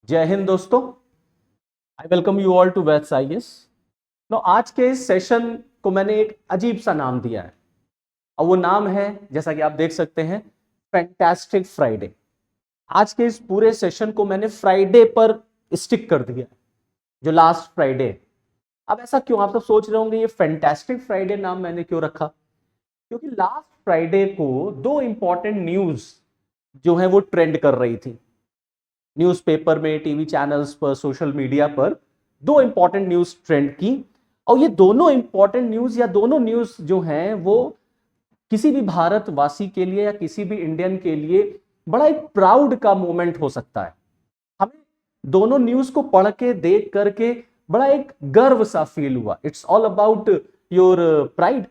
जय हिंद दोस्तों। I welcome you all to वैथ्स आईएएस। नो, आज के इस सेशन को मैंने एक अजीब सा नाम दिया है और वो नाम है, जैसा कि आप देख सकते हैं, फैंटास्टिक फ्राइडे। आज के इस पूरे सेशन को मैंने फ्राइडे पर स्टिक कर दिया, जो लास्ट फ्राइडे। अब ऐसा क्यों, आप सब सोच रहे होंगे ये फैंटास्टिक फ्राइडे नाम मैंने क्यों रखा? क्योंकि लास्ट फ्राइडे को दो इंपॉर्टेंट न्यूज जो है वो ट्रेंड कर रही थी न्यूज़पेपर में, टीवी चैनल्स पर, सोशल मीडिया पर। दो इंपॉर्टेंट न्यूज ट्रेंड की और ये दोनों इंपॉर्टेंट न्यूज या दोनों न्यूज जो हैं वो किसी भी भारतवासी के लिए या किसी भी इंडियन के लिए बड़ा एक प्राउड का मोमेंट हो सकता है। हमें दोनों न्यूज को पढ़ के, देख करके बड़ा एक गर्व सा फील हुआ। It's all about your pride.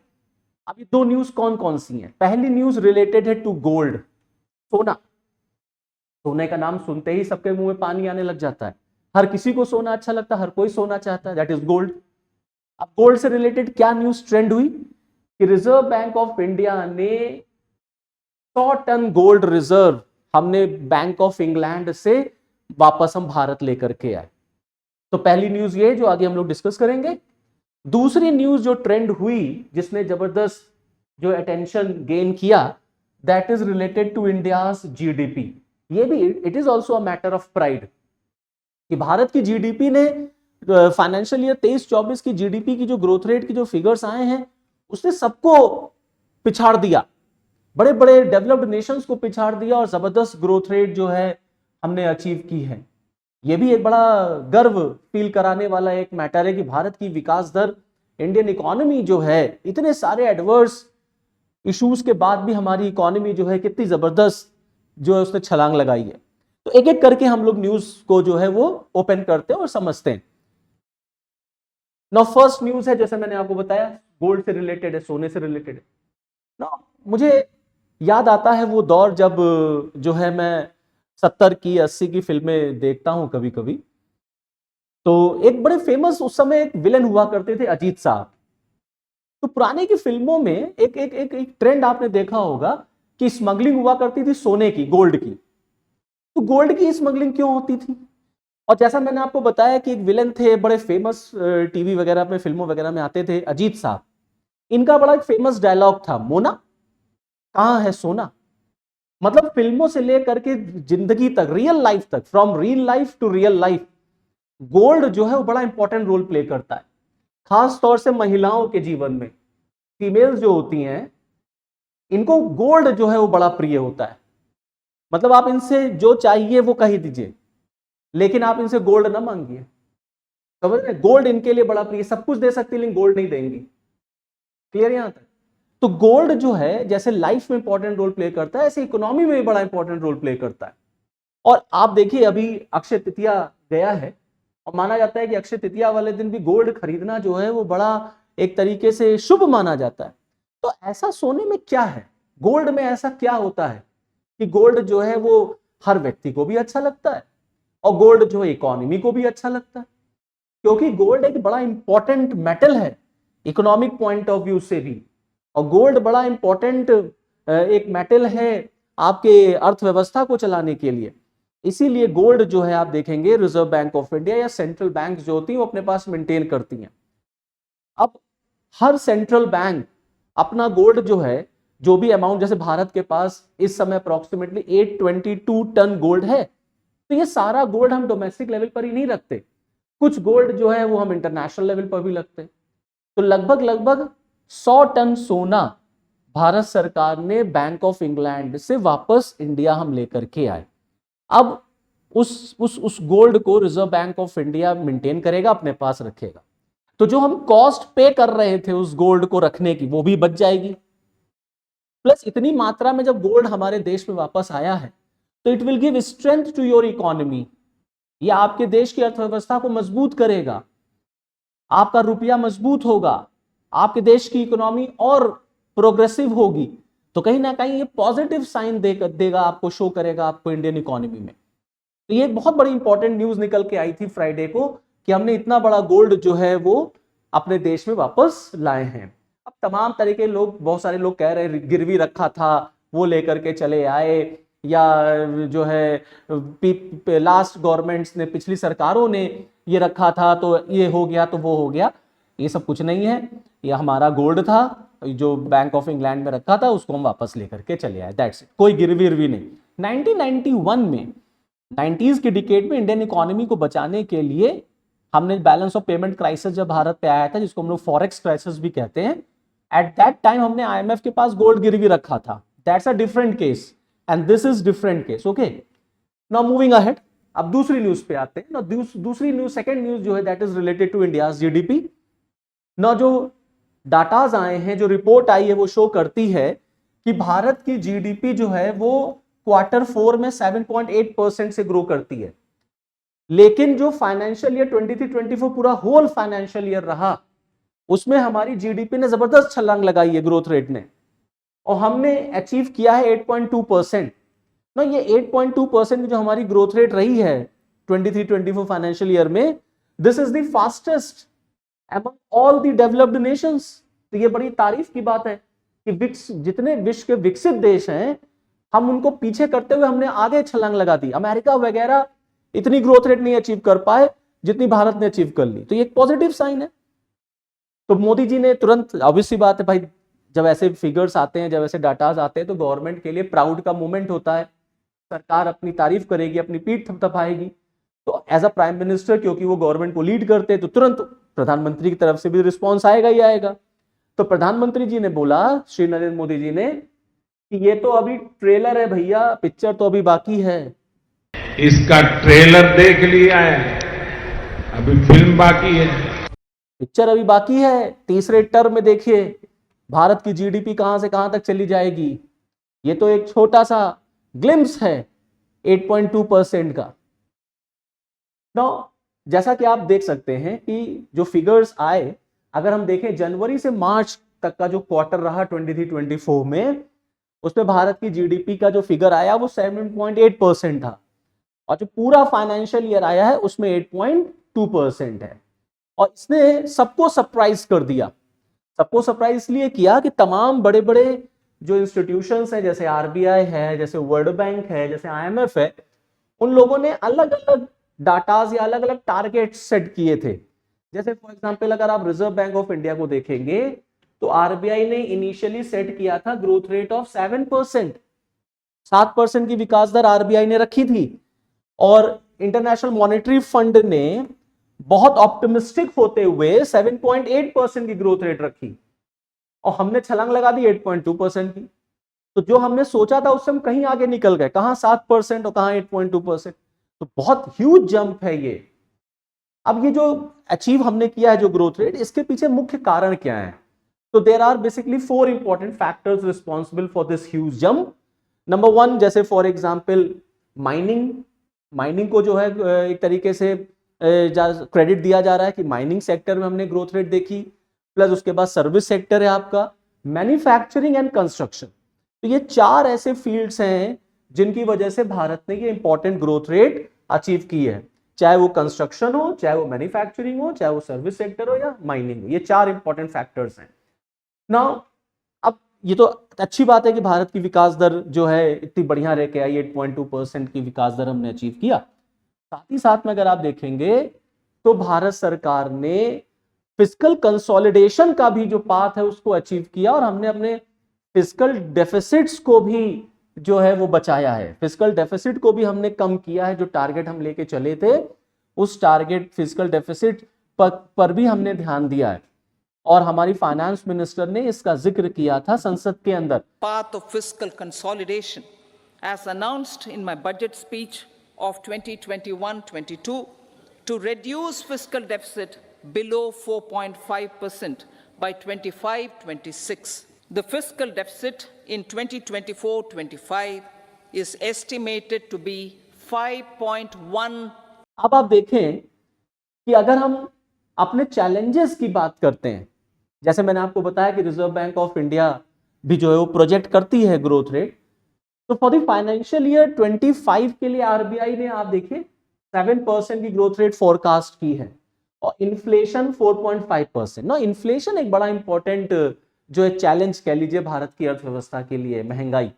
अब ये दो न्यूज कौन कौन सी हैं? पहली न्यूज रिलेटेड है टू गोल्ड, सोना। सोने का नाम सुनते ही सबके मुंह में पानी आने लग जाता है। हर किसी को सोना अच्छा लगता है, हर कोई सोना चाहता है, दैट इज गोल्ड। अब गोल्ड से रिलेटेड क्या न्यूज ट्रेंड हुई कि रिजर्व बैंक ऑफ इंडिया ने 100 टन गोल्ड रिजर्व हमने बैंक ऑफ इंग्लैंड से वापस हम भारत लेकर के आए। तो पहली न्यूज ये जो आगे हम लोग डिस्कस करेंगे। दूसरी न्यूज जो ट्रेंड हुई, जिसने जबरदस्त जो अटेंशन गेन किया, that is related to India's GDP. ये भी it is also a matter of pride कि भारत की जीडीपी ने फाइनेंशियल ईयर 23-24 की जीडीपी की जो ग्रोथ रेट की जो फिगर्स आए हैं उसने सबको पिछाड़ दिया, बड़े बड़े डेवलप्ड नेशंस को पिछाड़ दिया और जबरदस्त ग्रोथ रेट जो है हमने अचीव की है। यह भी एक बड़ा गर्व फील कराने वाला एक मैटर है कि भारत की विकास दर, इंडियन इकोनॉमी जो है, इतने सारे एडवर्स इश्यूज के बाद भी हमारी इकोनॉमी जो है कितनी जबरदस्त जो है उसने छलांग लगाई है। तो एक एक करके हम लोग न्यूज को जो है वो ओपन करते हैं और समझते हैं। नाउ फर्स्ट न्यूज है, जैसे मैंने आपको बताया, गोल्ड से रिलेटेड है, सोने से रिलेटेड है। नाउ मुझे याद आता है वो दौर जब जो है मैं 70 की 80 की फिल्में देखता हूं कभी कभी। तो एक बड़े फेमस उस समय एक विलन हुआ करते थे, अजीत साहब। तो पुराने की फिल्मों में एक एक एक, एक ट्रेंड आपने देखा होगा कि स्मगलिंग हुआ करती थी सोने की, गोल्ड की। तो गोल्ड की स्मगलिंग क्यों होती थी? और जैसा मैंने आपको बताया कि एक विलन थे, बड़े फेमस, टीवी वगैरह में, फिल्मों वगैरह में आते थे, अजीत साहब। इनका बड़ा एक फेमस डायलॉग था, मोना कहां है सोना। मतलब फिल्मों से लेकर के जिंदगी तक, रियल लाइफ तक, from real life to real life, gold जो है वो बड़ा इंपॉर्टेंट रोल प्ले करता है। खास तौर से महिलाओं के जीवन में, फीमेल्स जो होती हैं, इनको गोल्ड जो है वो बड़ा प्रिय होता है। मतलब आप इनसे जो चाहिए वो कह दीजिए, लेकिन आप इनसे गोल्ड ना मांगिए। समझ रहे? गोल्ड इनके लिए बड़ा प्रिय, सब कुछ दे सकती लेकिन गोल्ड नहीं देंगी। क्लियर यहां तक? तो गोल्ड जो है जैसे लाइफ में इंपॉर्टेंट रोल प्ले करता है, ऐसे इकोनॉमी में भी बड़ा इंपॉर्टेंट रोल प्ले करता है। और आप देखिए अभी अक्षय तृतीया गया है और माना जाता है कि अक्षय तृतीया वाले दिन भी गोल्ड खरीदना जो है वो बड़ा एक तरीके से शुभ माना जाता है। तो ऐसा सोने में क्या है, गोल्ड में ऐसा क्या होता है कि गोल्ड जो है वो हर व्यक्ति को भी अच्छा लगता है और गोल्ड जो है इकोनॉमी को भी अच्छा लगता है? क्योंकि गोल्ड एक बड़ा इंपॉर्टेंट मेटल है इकोनॉमिक पॉइंट ऑफ व्यू से भी, और गोल्ड बड़ा इंपॉर्टेंट एक मेटल है आपके अर्थव्यवस्था को चलाने के लिए। इसीलिए गोल्ड जो है आप देखेंगे रिजर्व बैंक ऑफ इंडिया या सेंट्रल बैंक जो होती है वो अपने पास मेंटेन करती हैं। अब हर सेंट्रल बैंक अपना गोल्ड जो है, जो भी अमाउंट, जैसे भारत के पास इस समय अप्रोक्सीमेटली 822 टन गोल्ड है, तो ये सारा गोल्ड हम डोमेस्टिक लेवल पर ही नहीं रखते, कुछ गोल्ड जो है वो हम इंटरनेशनल लेवल पर भी रखते हैं। तो लगभग लगभग 100 टन सोना भारत सरकार ने बैंक ऑफ इंग्लैंड से वापस इंडिया हम लेकर के आए। अब उस गोल्ड को reserve bank of India maintain करेगा, अपने पास रखेगा। तो जो हम कॉस्ट पे कर रहे थे उस गोल्ड को रखने की, वो भी बच जाएगी। प्लस इतनी मात्रा में जब गोल्ड हमारे देश में वापस आया है तो it will give strength to your economy. ये आपके देश की अर्थव्यवस्था को मजबूत करेगा, आपका रुपया मजबूत होगा, आपके देश की इकोनॉमी और प्रोग्रेसिव होगी। तो कहीं ना कहीं ये पॉजिटिव साइन देगा आपको, शो करेगा आपको इंडियन इकोनॉमी में। तो ये बहुत बड़ी इंपॉर्टेंट न्यूज निकल के आई थी फ्राइडे को कि हमने इतना बड़ा गोल्ड जो है वो अपने देश में वापस लाए हैं। अब तमाम तरह के लोग, बहुत सारे लोग कह रहे गिरवी रखा था वो लेकर के चले आए, या जो है लास्ट गवर्नमेंट्स ने, पिछली सरकारों ने ये रखा था तो ये हो गया तो वो हो गया, ये सब कुछ नहीं है। ये हमारा गोल्ड था जो बैंक ऑफ इंग्लैंड में रखा था, उसको हम वापस लेकर के चले आए, दैट्स इट, कोई गिरवी विरवी नहीं। 1991 में, 90s के डिकेड में इंडियन इकोनॉमी को बचाने के लिए हमने बैलेंस ऑफ पेमेंट क्राइसिस जब भारत पे आया था, जिसको हम लोग फॉरेक्स क्राइसिस भी कहते हैं, एट दैट टाइम हमने आईएमएफ के पास गोल्ड गिरवी रखा था। That's a different case and this is different case. Okay, now moving ahead, अब दूसरी न्यूज पे आते हैं ना। दूसरी न्यूज, सेकंड न्यूज जो है that is related to India's GDP ना। जो डाटाज आए हैं, जो रिपोर्ट आई है, वो शो करती है कि भारत की जीडीपी जो है वो Q4 में 7.8% से ग्रो करती है, लेकिन जो फाइनेंशियल ईयर 23-24 पूरा होल फाइनेंशियल ईयर रहा, उसमें हमारी जीडीपी ने जबरदस्त छलांग लगाई है ग्रोथ रेट ने, और हमने अचीव किया है 8.2%। ना ये 8.2% की जो हमारी ग्रोथ रेट रही है 23-24 फाइनेंशियल ईयर में, this is the fastest among all the developed nations। तो ये बड़ी तारीफ की बात है कि जितने विश्व के विकसित देश हैं, हम उनको पीछे करते हुए हमने आगे छलांग लगा दी। अमेरिका वगैरह इतनी ग्रोथ रेट नहीं अचीव कर पाए जितनी भारत ने अचीव कर ली, तो ये एक पॉजिटिव साइन है। तो मोदी जी ने तुरंत, ऑब्वियसली बात है भाई, जब ऐसे फिगर्स आते हैं, जब ऐसे डाटाज आते हैं, तो गवर्नमेंट के लिए प्राउड का मोमेंट होता है, सरकार अपनी तारीफ करेगी, अपनी पीठ थपथपाएगी। तो एज अ प्राइम मिनिस्टर, क्योंकि वो गवर्नमेंट को लीड करते हैं, तो तुरंत प्रधानमंत्री की तरफ से भी रिस्पॉन्स आएगा ही आएगा। तो प्रधानमंत्री जी ने बोला, श्री नरेंद्र मोदी जी ने, कि ये तो अभी ट्रेलर है भैया, पिक्चर तो अभी बाकी है। इसका ट्रेलर देख लिया है, अभी फिल्म बाकी है, पिक्चर अभी बाकी है। तीसरे टर्म में देखिए भारत की जीडीपी कहां से कहां तक चली जाएगी। ये तो एक छोटा सा ग्लिम्स है 8.2% का। नाउ जैसा कि आप देख सकते हैं कि जो फिगर्स आए, अगर हम देखें जनवरी से मार्च तक का जो क्वार्टर रहा 23-24 में, उसमें भारत की जीडीपी का जो फिगर आया वो 7.8% था, और जो पूरा फाइनेंशियल ईयर आया है उसमें 8.2% है। और इसने सबको सरप्राइज कर दिया। सबको सरप्राइज इसलिए किया कि तमाम बड़े बड़े जो इंस्टीट्यूशंस हैं, जैसे आरबीआई है, जैसे वर्ल्ड बैंक है, जैसे आईएमएफ है, उन लोगों ने अलग अलग डाटाज या अलग अलग टारगेट सेट किए थे। जैसे फॉर एग्जांपल अगर आप रिजर्व बैंक ऑफ इंडिया को देखेंगे, तो आरबीआई ने इनिशियली सेट किया था ग्रोथ रेट ऑफ 7%, 7% की विकास दर आरबीआई ने रखी थी। और इंटरनेशनल मॉनेटरी फंड ने बहुत ऑप्टिमिस्टिक होते हुए 7.8% की ग्रोथ रेट रखी, और हमने छलांग लगा दी 8.2% की। तो जो हमने सोचा था उससे हम कहीं आगे निकल गए, कहां 7% और कहां 8.2%। तो बहुत ह्यूज जंप है ये। अब ये जो अचीव हमने किया है जो ग्रोथ रेट, इसके पीछे मुख्य कारण क्या है? तो there are basically 4 important factors responsible for this huge jump. Number 1, जैसे फॉर एग्जांपल माइनिंग को जो है एक तरीके से क्रेडिट दिया जा रहा है कि माइनिंग सेक्टर में हमने ग्रोथ रेट देखी। प्लस उसके बाद सर्विस सेक्टर है आपका, मैन्युफैक्चरिंग एंड कंस्ट्रक्शन। तो ये 4 ऐसे फील्ड्स हैं जिनकी वजह से भारत ने ये इंपॉर्टेंट ग्रोथ रेट अचीव की है, चाहे वो कंस्ट्रक्शन हो, चाहे वो मैन्युफैक्चरिंग हो, चाहे वो सर्विस सेक्टर हो या माइनिंग हो। ये 4 इंपॉर्टेंट फैक्टर्स हैं। नाउ अब ये तो अच्छी बात है कि भारत की विकास दर जो है इतनी बढ़िया रह के आई, 8.2% की विकास दर हमने अचीव किया। साथ ही साथ में अगर आप देखेंगे तो भारत सरकार ने फिस्कल कंसोलिडेशन का भी जो पाथ है उसको अचीव किया, और हमने अपने फिस्कल डेफिसिट्स को भी जो है वो बचाया है। फिस्कल डेफिसिट को भी हमने कम किया है। जो टारगेट हम लेके चले थे उस टारगेट फिस्कल डेफिसिट पर भी हमने ध्यान दिया है, और हमारी फाइनेंस मिनिस्टर ने इसका जिक्र किया था संसद के अंदर। Path of fiscal consolidation as announced in my budget speech of 2021-22 to reduce fiscal deficit below 4.5% by 25-26. The fiscal deficit in 2024-25 is estimated to be 5.1. अब आप देखें कि अगर हम अपने चैलेंजेस की बात करते हैं, जैसे मैंने आपको बताया कि रिजर्व बैंक ऑफ इंडिया भी जो है वो प्रोजेक्ट करती है ग्रोथ रेट। तो फॉर द फाइनेंशियल ईयर 25 के लिए आरबीआई ने आप देखिए 7% की ग्रोथ रेट फोरकास्ट की है, और इन्फ्लेशन 4.5%। ना इन्फ्लेशन एक बड़ा इंपॉर्टेंट जो है चैलेंज कह लीजिए भारत की अर्थव्यवस्था के लिए, महंगाई।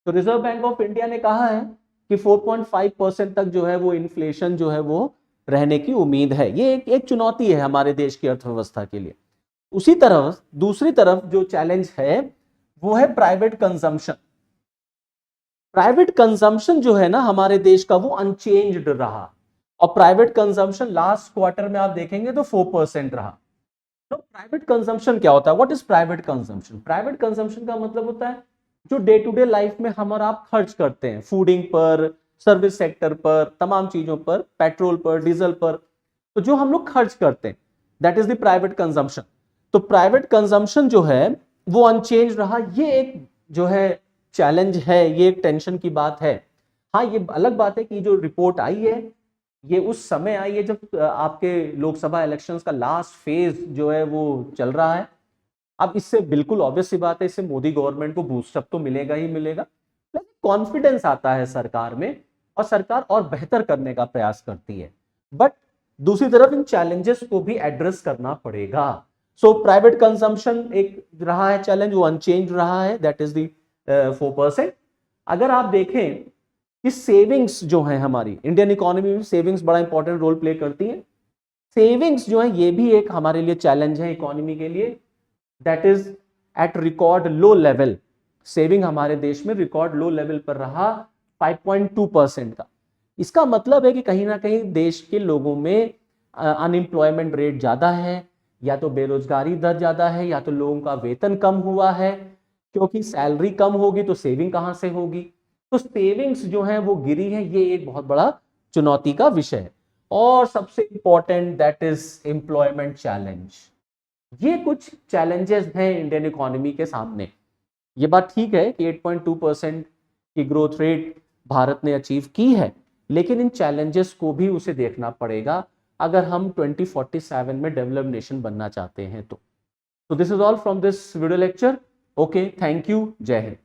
तो रिजर्व बैंक ऑफ इंडिया ने कहा है कि 4.5% तक जो है वो इन्फ्लेशन जो है वो रहने की उम्मीद है। ये एक चुनौती है हमारे देश की अर्थव्यवस्था के लिए। उसी तरफ दूसरी तरफ जो चैलेंज है वो है प्राइवेट कंजम्पशन। प्राइवेट कंजम्पशन जो है ना हमारे देश का वो अनचेंज्ड रहा, और प्राइवेट कंजम्पशन लास्ट क्वार्टर में आप देखेंगे तो 4% रहा। तो प्राइवेट कंजम्पशन क्या होता है? What is private consumption? Private consumption का मतलब होता है जो डे टू डे लाइफ में हम और आप खर्च करते हैं, फूडिंग पर, सर्विस सेक्टर पर, तमाम चीजों पर, पेट्रोल पर, डीजल पर, तो जो हम लोग खर्च करते हैं that is the private consumption. तो प्राइवेट कंजम्पशन जो है वो अनचेंज रहा। ये एक जो है चैलेंज है, ये एक टेंशन की बात है। हाँ, ये अलग बात है कि जो रिपोर्ट आई है ये उस समय आई है जब आपके लोकसभा इलेक्शंस का लास्ट फेज जो है वो चल रहा है। अब इससे बिल्कुल ऑब्वियस सी बात है, इससे मोदी गवर्नमेंट को बूस्टअप तो मिलेगा ही मिलेगा, लेकिन कॉन्फिडेंस आता है सरकार में और सरकार और बेहतर करने का प्रयास करती है। बट दूसरी तरफ इन चैलेंजेस को भी एड्रेस करना पड़ेगा। सो प्राइवेट कंजम्पशन एक रहा है चैलेंज, वो अनचेंज रहा है, दैट इज दी 4%। अगर आप देखें कि सेविंग्स जो है हमारी इंडियन इकोनॉमी में, सेविंग्स बड़ा इंपॉर्टेंट रोल प्ले करती है। सेविंग्स जो है ये भी एक हमारे लिए चैलेंज है इकोनॉमी के लिए, that is at record low level. Saving हमारे देश में रिकॉर्ड लो लेवल पर रहा 5.2% का। इसका मतलब है कि कहीं ना कहीं देश के लोगों में अनएम्प्लॉयमेंट रेट ज्यादा है, या तो बेरोजगारी दर ज्यादा है, या तो लोगों का वेतन कम हुआ है, क्योंकि सैलरी कम होगी तो सेविंग कहां से होगी। तो सेविंग्स जो है वो गिरी है, ये एक बहुत बड़ा चुनौती का विषय है। और सबसे important that is employment challenge. ये कुछ चैलेंजेस हैं इंडियन इकोनॉमी के सामने। ये बात ठीक है कि 8.2% की ग्रोथ रेट भारत ने अचीव की है, लेकिन इन चैलेंजेस को भी उसे देखना पड़ेगा अगर हम 2047 में डेवलप्ड नेशन बनना चाहते हैं तो। This is all from this video lecture. Okay, thank you, जय हिंद।